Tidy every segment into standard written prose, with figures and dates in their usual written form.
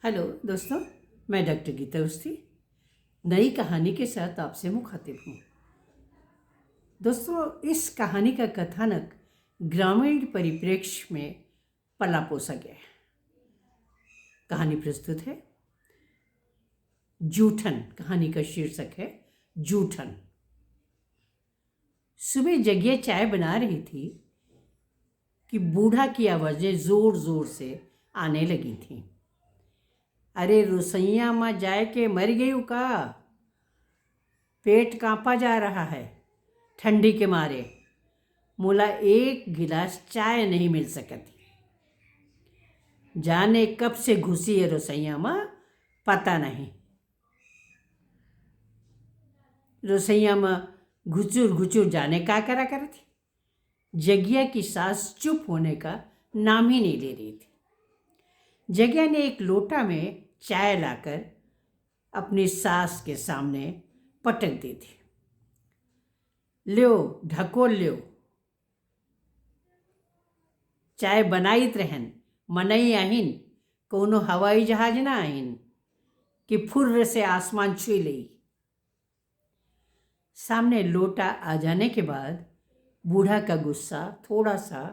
Hello दोस्तों, मैं doctor Gita Awasthi नई कहानी के साथ आपसे मुखातिब हूँ। दोस्तों, इस कहानी का कथानक ग्रामीण परिप्रेक्ष्य में पला पोसा गया है। कहानी प्रस्तुत है जूठन। कहानी का शीर्षक है जूठन। सुबह जगिया चाय बना रही थी कि बूढ़ा की आवाज़ें जोर जोर से आने लगी थीं। अरे रुसैया माँ जाए के मर गई का, पेट कांपा जा रहा है ठंडी के मारे। मुला एक गिलास चाय नहीं मिल सकती। जाने कब से घुसी है रुसैया माँ, पता नहीं। रुसैया माँ घुचुर घुचुर जाने का करा कर थी। जगिया की सास चुप होने का नाम ही नहीं ले रही थी। जगिया ने एक लोटा में चाय लाकर अपनी सास के सामने पटक दी थी। ल्यो ढकोल ल्यो, चाय बनाइत रहन, मनई आहिन, कोनो हवाई जहाज ना आहिन कि फुर्र से आसमान छुई लई। सामने लोटा आ जाने के बाद बूढ़ा का गुस्सा थोड़ा सा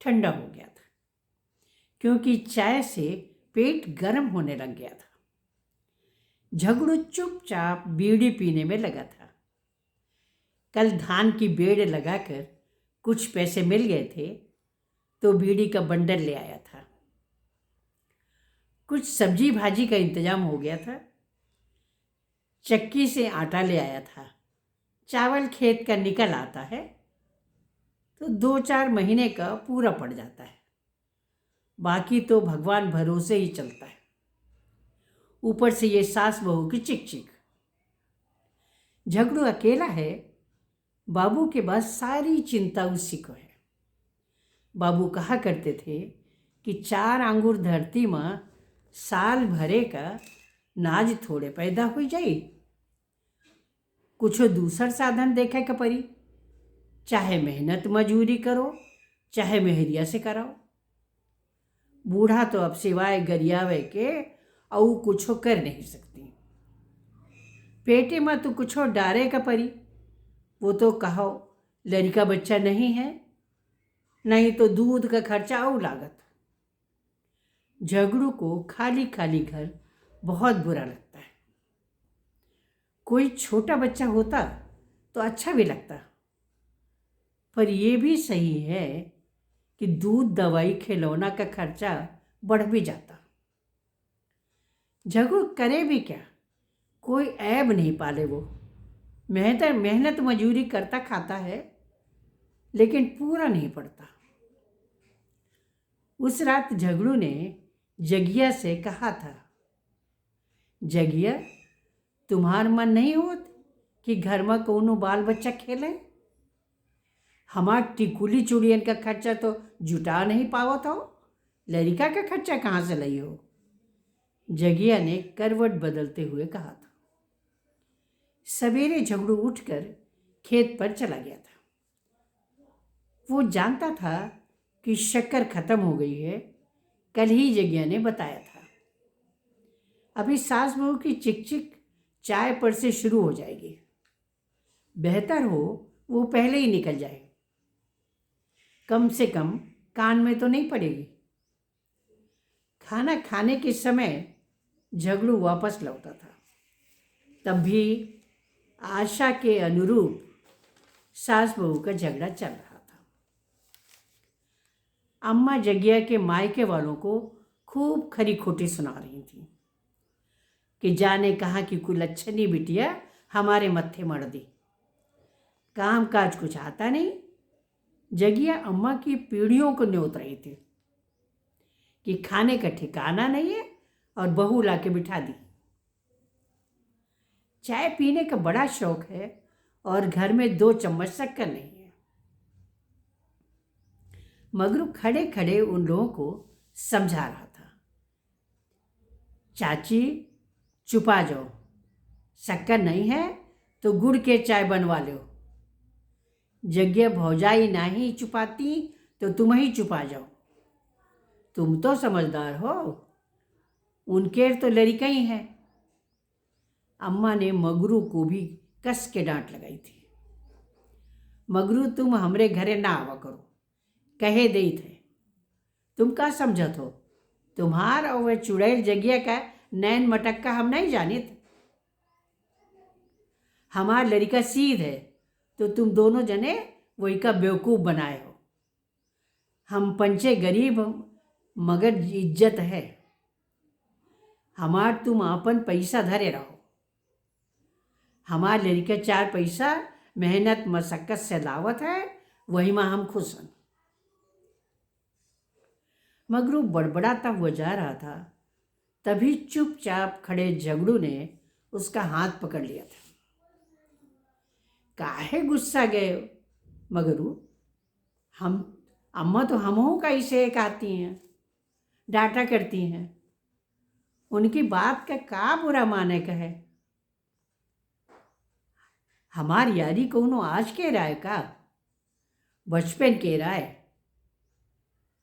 ठंडा हो गया था, क्योंकि चाय से पेट गर्म होने लग गया था। झगड़ू चुपचाप बीड़ी पीने में लगा था। कल धान की बेड़ लगाकर कुछ पैसे मिल गए थे तो बीड़ी का बंडल ले आया था। कुछ सब्जी भाजी का इंतजाम हो गया था। चक्की से आटा ले आया था। चावल खेत का निकल आता है तो 2-4 महीने का पूरा पड़ जाता है। बाकी तो भगवान भरोसे ही चलता है। ऊपर से ये सास बहू की चिक चिक। झगड़ू अकेला है। बाबू के बाद सारी चिंता उसी को है। बाबू कहा करते थे कि 4 आंगुर धरती माँ साल भरे का नाज थोड़े पैदा हो जाई। कुछ दूसर साधन देखे का परी, चाहे मेहनत मजूरी करो चाहे मेहरिया से कराओ। बूढ़ा तो अब सिवाय गरियावे के औ कुछो कर नहीं सकती। पेटे में तो कुछो डारे का परी, वो तो कहो लड़का बच्चा नहीं है, नहीं तो दूध का खर्चा और लागत। झगड़ू को खाली खाली घर बहुत बुरा लगता है। कोई छोटा बच्चा होता तो अच्छा भी लगता, पर यह भी सही है कि दूध दवाई खिलौना का खर्चा बढ़ भी जाता। झगड़ू करे भी क्या, कोई ऐब नहीं पाले। वो मेहनत मजूरी करता खाता है, लेकिन पूरा नहीं पड़ता। उस रात झगड़ू ने जगिया से कहा था, जगिया तुम्हार मन नहीं होत कि घर में कोनो बाल बच्चा खेले? हमार टिकुली चुड़ियन का खर्चा तो जुटा नहीं पावत हो, लड़का का खर्चा कहाँ से लई हो? जगिया ने करवट बदलते हुए कहा था। सवेरे झगड़ू उठकर खेत पर चला गया था। वो जानता था कि शक्कर खत्म हो गई है। कल ही जगिया ने बताया था। अभी सास बहू की चिक चिक चाय पर से शुरू हो जाएगी। बेहतर हो वो पहले ही निकल जाए, कम से कम कान में तो नहीं पड़ेगी। खाना खाने के समय झगड़ू वापस लौटा था। तब भी आशा के अनुरूप सास बहू का झगड़ा चल रहा था। अम्मा जगिया के मायके वालों को खूब खरी खोटी सुना रही थी कि जाने कहाँ की कुलच्छनी बिटिया हमारे मत्थे मर दी, काम काज कुछ आता नहीं। जगिया अम्मा की पीढ़ियों को न्योत रही थी कि खाने का ठिकाना नहीं है और बहू ला के बिठा दी। चाय पीने का बड़ा शौक है और घर में 2 चम्मच शक्कर नहीं है। मगरू खड़े खड़े उन लोगों को समझा रहा था, चाची चुपा जाओ, शक्कर नहीं है तो गुड़ के चाय बनवा लो। जगिया भौजाई नहीं चुपाती तो तुम ही चुपा जाओ, तुम तो समझदार हो। उनके तो लड़का ही है। अम्मा ने मगरू को भी कस के डांट लगाई थी। मगरू तुम हमरे घरे ना आवा करो, कहे दई थे। तुम का समझत हो? तुम्हार और वह चुड़ैल जगिया का नैन मटक्का हम नहीं जानित। हमार लड़का सीध है तो तुम दोनों जने वही का बेवकूफ़ बनाए हो। हम पंचे गरीब मगर इज्जत है। हमार तुम अपन पैसा धरे रहो। हमार लड़का 4 पैसा मेहनत मशक्क़त से लावत है, वही में हम खुश हैं। मगरू बड़बड़ाता हुआ जा रहा था, तभी चुपचाप खड़े झगड़ू ने उसका हाथ पकड़ लिया था। काहे गुस्सा गए मगरू? हम अम्मा तो हमहू का इसे कहती हैं, डांटा करती हैं। उनकी बात का बुरा माने का है? हमार यारी कौनो आज के राय का, बचपन के राय।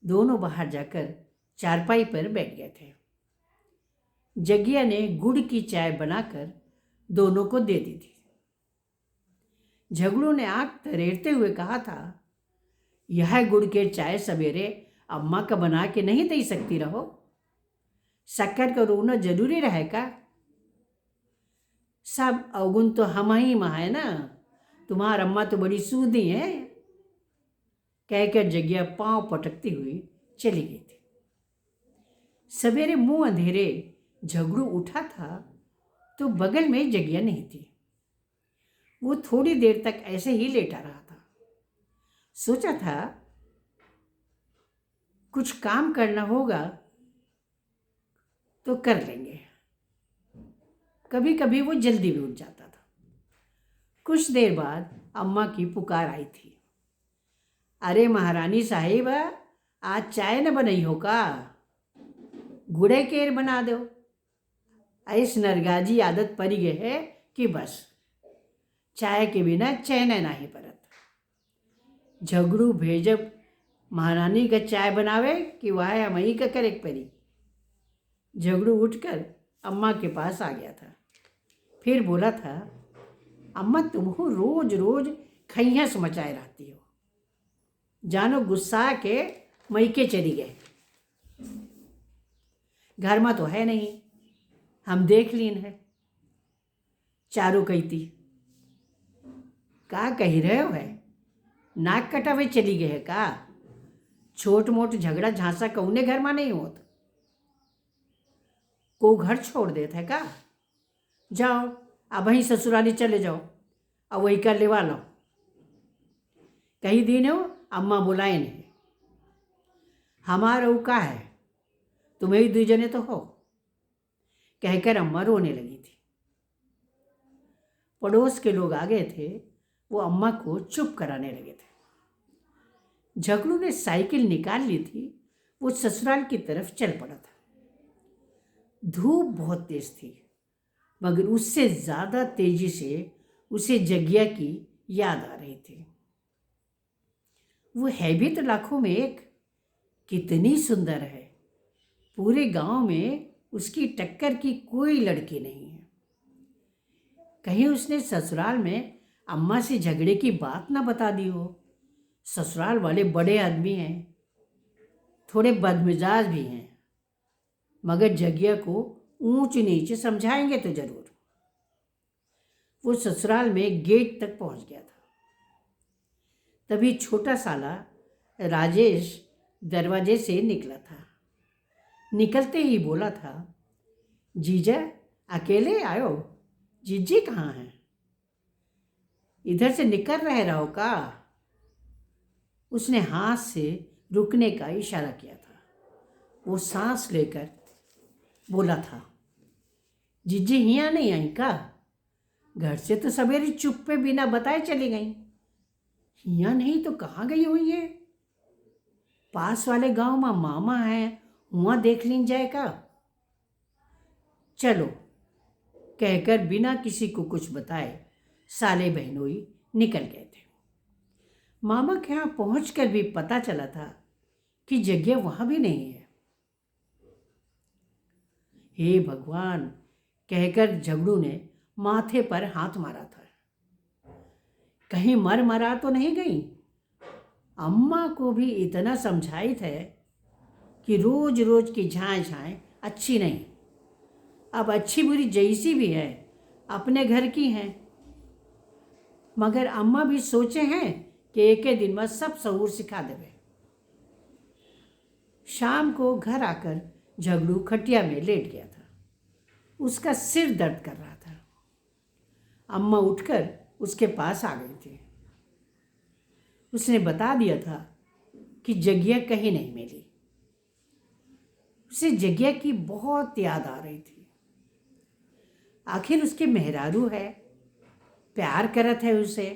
दोनों बाहर जाकर चारपाई पर बैठ गए थे। जगिया ने गुड़ की चाय बनाकर दोनों को दे दी थी। झगड़ू ने आंख तरेरते हुए कहा था, यह गुड़ के चाय सवेरे अम्मा का बना के नहीं दे सकती रहो? शक्कर का रोना जरूरी रहेगा? सब अवगुण तो हम ही में है ना, तुम्हार अम्मा तो बड़ी सूदी है। कहकर जगिया पांव पटकती हुई चली गई थी। सवेरे मुंह अंधेरे झगड़ू उठा था तो बगल में जगिया नहीं थी। वो थोड़ी देर तक ऐसे ही लेटा रहा था। सोचा था कुछ काम करना होगा तो कर लेंगे। कभी कभी वो जल्दी भी उठ जाता था। कुछ देर बाद अम्मा की पुकार आई थी, अरे महारानी साहिब, आज चाय न बनाई हो का? गुड़े केर बना दो। ऐस नरगाजी आदत पड़ी गई है कि बस चाय के बिना चैन नहीं परत। झगड़ू भेजब महारानी का चाय बनावे कि वह हमही का करे परी। झगड़ू उठकर अम्मा के पास आ गया था। फिर बोला था, अम्मा तुम हो रोज रोज खैहस मचाए रहती हो। जानो गुस्सा के मैके चली गए। घर में तो है नहीं, हम देख लीन है। चारू कहती, का कही रहे हो है? नाक कटावे चली गए है का? छोट मोट झगड़ा झांसा कौने घर में नहीं होता। को घर छोड़ देता है का? जाओ अब वहीं ससुराली चले जाओ और वही कर लेवा लो। कहीं दिन हो अम्मा बुलाए नहीं। हमारा का है, तुम्हें ही 2 जने तो हो। कहकर अम्मा रोने लगी थी। पड़ोस के लोग आ गए थे, वो अम्मा को चुप कराने लगे थे। झगड़ू ने साइकिल निकाल ली थी, वो ससुराल की तरफ चल पड़ा था। धूप बहुत तेज थी, मगर उससे ज़्यादा तेजी से उसे जगिया की याद आ रही थी। वो है भी तो लाखों में एक, कितनी सुंदर है। पूरे गांव में उसकी टक्कर की कोई लड़की नहीं है। कहीं उसने ससुराल में अम्मा से झगड़े की बात ना बता दी हो। ससुराल वाले बड़े आदमी हैं, थोड़े बदमिजाज भी हैं, मगर जगिया को ऊंच नीच समझाएंगे तो जरूर। वो ससुराल में गेट तक पहुंच गया था। तभी छोटा साला राजेश दरवाजे से निकला था। निकलते ही बोला था, जीजा अकेले आयो? जीजी कहाँ हैं? इधर से निकल रहो का? उसने हाथ से रुकने का इशारा किया था। वो सांस लेकर बोला था, जीजी हिया नहीं आई का? घर से तो सवेरे चुप्पे बिना बताए चली गई। हिया नहीं तो कहाँ गई हुई है? पास वाले गांव में मामा है, वहाँ देख लीन जाए का? चलो, कहकर बिना किसी को कुछ बताए साले बहनोई निकल गए थे। मामा के यहाँ पहुँचकर भी पता चला था कि जगह वहाँ भी नहीं है। हे भगवान कहकर झगड़ू ने माथे पर हाथ मारा था। कहीं मर मरा तो नहीं गई। अम्मा को भी इतना समझाई थे कि रोज रोज की झाएं झाएं अच्छी नहीं। अब अच्छी बुरी जैसी भी है अपने घर की हैं। मगर अम्मा भी सोचे हैं कि एक ही दिन में सब सहूर सिखा देवे। शाम को घर आकर झगड़ू खटिया में लेट गया था। उसका सिर दर्द कर रहा था। अम्मा उठकर उसके पास आ गई थी। उसने बता दिया था कि जगिया कहीं नहीं मिली। उसे जगिया की बहुत याद आ रही थी। आखिर उसके मेहरारू है, प्यार करत है उसे।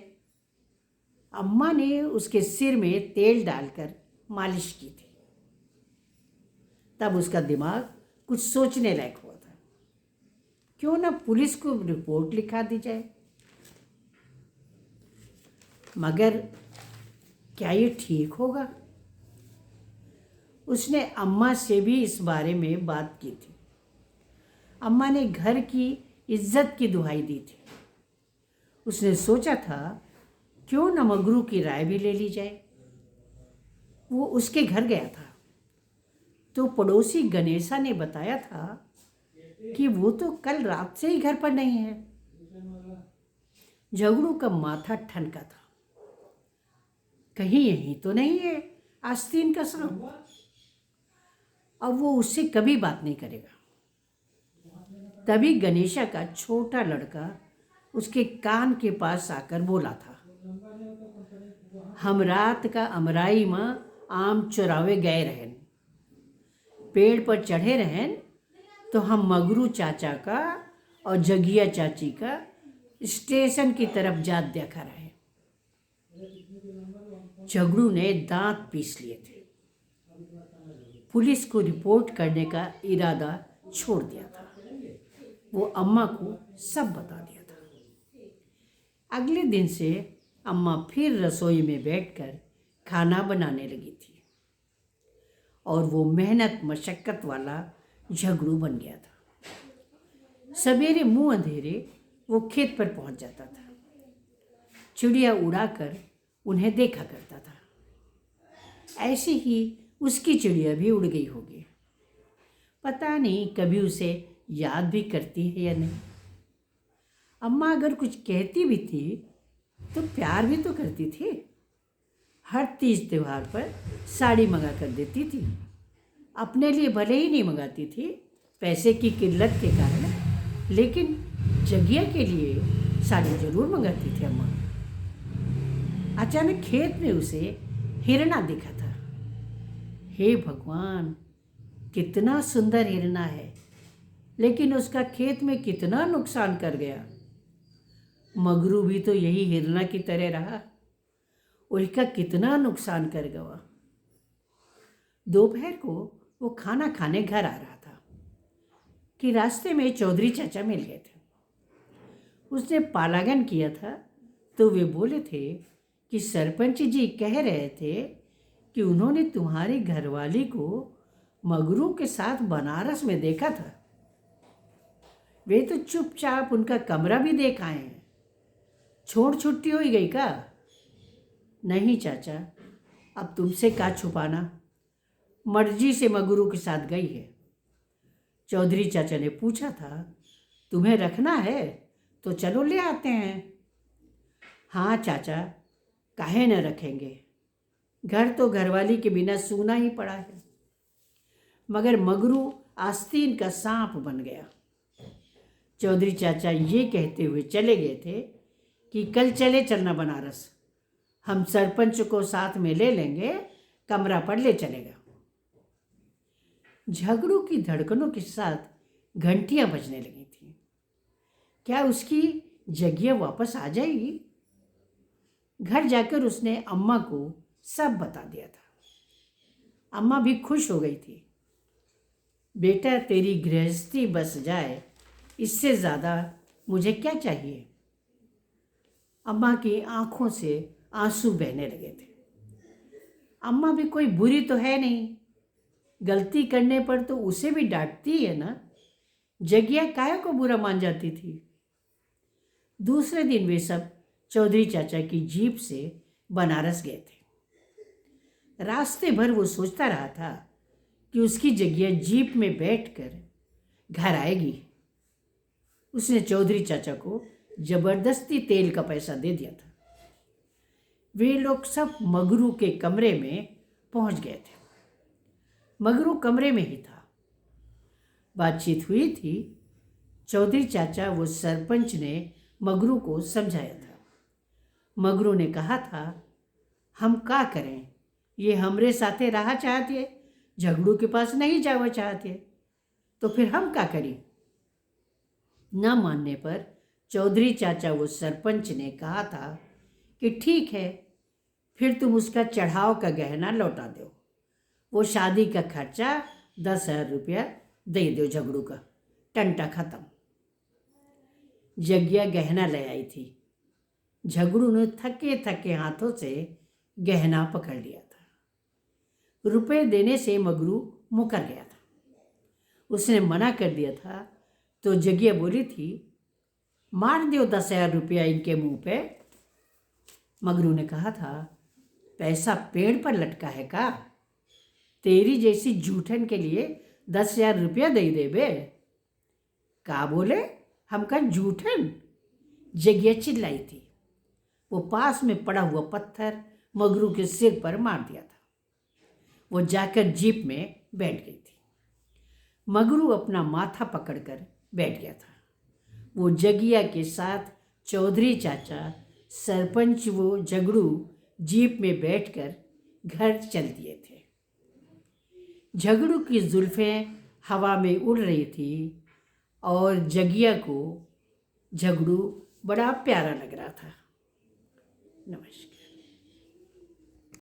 अम्मा ने उसके सिर में तेल डालकर मालिश की थी। तब उसका दिमाग कुछ सोचने लायक हुआ था। क्यों ना पुलिस को रिपोर्ट लिखा दी जाए। मगर क्या ये ठीक होगा? उसने अम्मा से भी इस बारे में बात की थी। अम्मा ने घर की इज्जत की दुहाई दी थी। उसने सोचा था क्यों न मगरू की राय भी ले ली जाए। वो उसके घर गया था तो पड़ोसी गणेशा ने बताया था कि वो तो कल रात से ही घर पर नहीं है। झगड़ू का माथा ठनका था। कहीं यही तो नहीं है आस्तीन का सांप। अब वो उससे कभी बात नहीं करेगा। तभी गणेशा का छोटा लड़का उसके कान के पास आकर बोला था, हम रात का अमराई में आम चुरावे गए रहन। पेड़ पर चढ़े रहन तो हम मगरू चाचा का और जगिया चाची का स्टेशन की तरफ जात देखा रहे। झगड़ू ने दांत पीस लिए थे। पुलिस को रिपोर्ट करने का इरादा छोड़ दिया था। वो अम्मा को सब बता दिया था। अगले दिन से अम्मा फिर रसोई में बैठकर खाना बनाने लगी थी और वो मेहनत मशक्क़त वाला झगड़ू बन गया था। सवेरे मुंह अंधेरे वो खेत पर पहुंच जाता था। चिड़िया उड़ाकर उन्हें देखा करता था। ऐसे ही उसकी चिड़िया भी उड़ गई होगी। पता नहीं कभी उसे याद भी करती है या नहीं। अम्मा अगर कुछ कहती भी थी तो प्यार भी तो करती थी। हर तीज त्योहार पर साड़ी मंगा कर देती थी। अपने लिए भले ही नहीं मंगाती थी पैसे की किल्लत के कारण, लेकिन जगिया के लिए साड़ी जरूर मंगाती थी अम्मा। अचानक खेत में उसे हिरना दिखा था। हे भगवान, कितना सुंदर हिरना है, लेकिन उसका खेत में कितना नुकसान कर गया। मगरू भी तो यही हिरना की तरह रहा, उसका कितना नुकसान कर गया। दोपहर को वो खाना खाने घर आ रहा था कि रास्ते में चौधरी चाचा मिल गए थे। उसने पालागन किया था तो वे बोले थे कि सरपंच जी कह रहे थे कि उन्होंने तुम्हारी घरवाली को मगरू के साथ बनारस में देखा था। वे तो चुपचाप उनका कमरा भी देख आए हैं। छोड़ छुट्टी हो ही गई का? नहीं चाचा, अब तुमसे क्या छुपाना, मर्जी से मगरू के साथ गई है। चौधरी चाचा ने पूछा था, तुम्हें रखना है तो चलो ले आते हैं। हाँ चाचा, काहे न रखेंगे, घर तो घरवाली के बिना सूना ही पड़ा है। मगर मगरू आस्तीन का सांप बन गया। चौधरी चाचा ये कहते हुए चले गए थे कि कल चले चलना बनारस, हम सरपंच को साथ में ले लेंगे, कमरा पर ले चलेगा। झगड़ू की धड़कनों के साथ घंटियां बजने लगी थी। क्या उसकी जगिया वापस आ जाएगी? घर जाकर उसने अम्मा को सब बता दिया था। अम्मा भी खुश हो गई थी। बेटा, तेरी गृहस्थी बस जाए, इससे ज़्यादा मुझे क्या चाहिए। अम्मा की आंखों से आंसू बहने लगे थे। अम्मा भी कोई बुरी तो है नहीं, गलती करने पर तो उसे भी डांटती है ना। जगिया काहे को बुरा मान जाती थी। दूसरे दिन वे सब चौधरी चाचा की जीप से बनारस गए थे। रास्ते भर वो सोचता रहा था कि उसकी जगिया जीप में बैठकर घर आएगी। उसने चौधरी चाचा को जबरदस्ती तेल का पैसा दे दिया था। वे लोग सब मगरू के कमरे में पहुंच गए थे। मगरू कमरे में ही था। बातचीत हुई थी। चौधरी चाचा वो सरपंच ने मगरू को समझाया था। मगरू ने कहा था, हम का करें, ये हमरे साथे रहा चाहते, झगड़ू के पास नहीं जावा चाहते, तो फिर हम का करें। न मानने पर चौधरी चाचा वो सरपंच ने कहा था कि ठीक है, फिर तुम उसका चढ़ाव का गहना लौटा दो, वो शादी का खर्चा 10,000 रुपया दे दो, झगड़ू का टंटा खत्म। जगिया गहना ले आई थी। झगड़ू ने थके थके हाथों से गहना पकड़ लिया था। रुपए देने से मगरू मुकर गया था। उसने मना कर दिया था तो जगिया बोली थी, मार दो 10,000 रुपया इनके मुंह पे। मगरू ने कहा था, पैसा पेड़ पर लटका है का, तेरी जैसी जूठन के लिए 10,000 रुपया दे देबे। का बोले, हमका जूठन। जगिया चिल्लाई थी। वो पास में पड़ा हुआ पत्थर मगरू के सिर पर मार दिया था। वो जाकर जीप में बैठ गई थी। मगरू अपना माथा पकड़कर बैठ गया था। वो जगिया के साथ चौधरी चाचा, सरपंच वो झगड़ू जीप में बैठकर घर चल दिए थे। झगड़ू की जुल्फें हवा में उड़ रही थी और जगिया को झगड़ू बड़ा प्यारा लग रहा था। नमस्कार।